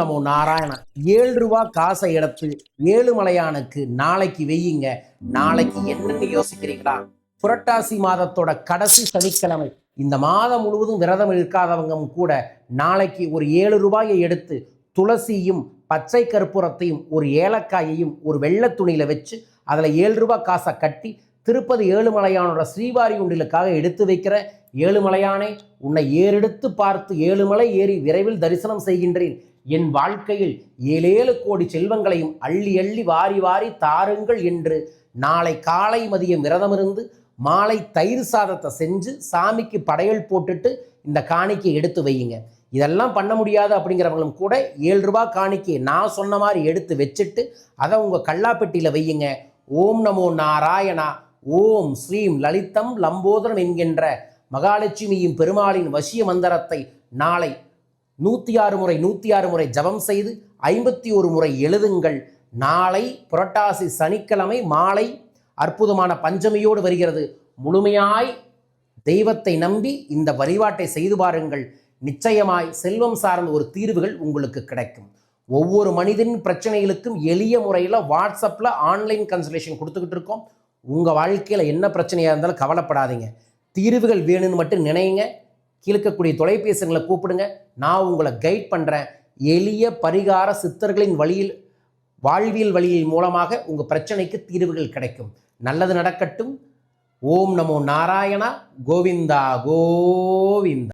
நமோ நாராயணா. 7 ரூபா காசை எடுத்து ஏழுமலையானுக்கு நாளைக்கு வெய்யுங்க. நாளைக்கு என்னன்னு யோசிக்கிறீங்களா? புரட்டாசி மாதத்தோட கடைசி சனிக்கிழமை. இந்த மாதம் முழுவதும் விரதம் இருக்காதவங்க கூட நாளைக்கு ஒரு 7 ரூபாயை எடுத்து துளசியும் பச்சை கற்பூரத்தையும் ஒரு ஏலக்காயையும் ஒரு வெள்ளை துணியில வச்சு அதில் 7 ரூபாய் காசை கட்டி திருப்பதி ஏழுமலையானோட ஸ்ரீவாரி உண்டிலுக்காக எடுத்து வைக்கிற ஏழுமலையானே, உன்னை ஏறெடுத்து பார்த்து ஏழுமலை ஏறி விரைவில் தரிசனம் செய்கின்றேன். என் வாழ்க்கையில் 7 கோடி செல்வங்களையும் அள்ளி அள்ளி வாரி வாரி தாருங்கள் என்று நாளை காலை மதியம் விரதமிருந்து மாலை தயிர் சாதத்தை செஞ்சு சாமிக்கு படையல் போட்டுட்டு இந்த காணிக்கை எடுத்து வையுங்க. இதெல்லாம் பண்ண முடியாது அப்படிங்கிறவங்களும் கூட 7 ரூபாய் காணிக்கை நான் சொன்ன மாதிரி எடுத்து வச்சுட்டு அதை உங்கள் கல்லாப்பெட்டியில் வையுங்க. ஓம் நமோ நாராயணா. ஓம் ஸ்ரீம் லலிதம் லம்போதரம் என்கின்ற மகாலட்சுமியின் பெருமாளின் வசிய மந்திரத்தை நாளை 106 முறை ஜபம் செய்து 51 முறை எழுதுங்கள். நாளை புரட்டாசி சனிக்கிழமை மாலை அற்புதமான பஞ்சமியோடு வருகிறது. முழுமையாய் தெய்வத்தை நம்பி இந்த வழிபாட்டை செய்து பாருங்கள். நிச்சயமாய் செல்வம் சார்ந்த ஒரு தீர்வுகள் உங்களுக்கு கிடைக்கும். ஒவ்வொரு மனிதனின் பிரச்சனைகளுக்கும் எளிய முறையில் வாட்ஸ்அப்பில் ஆன்லைன் கன்சல்டேஷன் கொடுத்துக்கிட்டு இருக்கோம். உங்கள் வாழ்க்கையில் என்ன பிரச்சனையாக இருந்தாலும் கவலைப்படாதீங்க. தீர்வுகள் வேணும்னு மட்டும் நினைங்க. கீழ்க்கக்கூடிய தொலைபேசிகளை கூப்பிடுங்க. நான் உங்களை கைட் பண்ணுறேன். எளிய பரிகார சித்தர்களின் வழியில் வாழ்வியல் வழியின் மூலமாக உங்கள் பிரச்சனைக்கு தீர்வுகள் கிடைக்கும். நல்லது நடக்கட்டும். ஓம் நமோ நாராயணா. கோவிந்தா கோவிந்தா.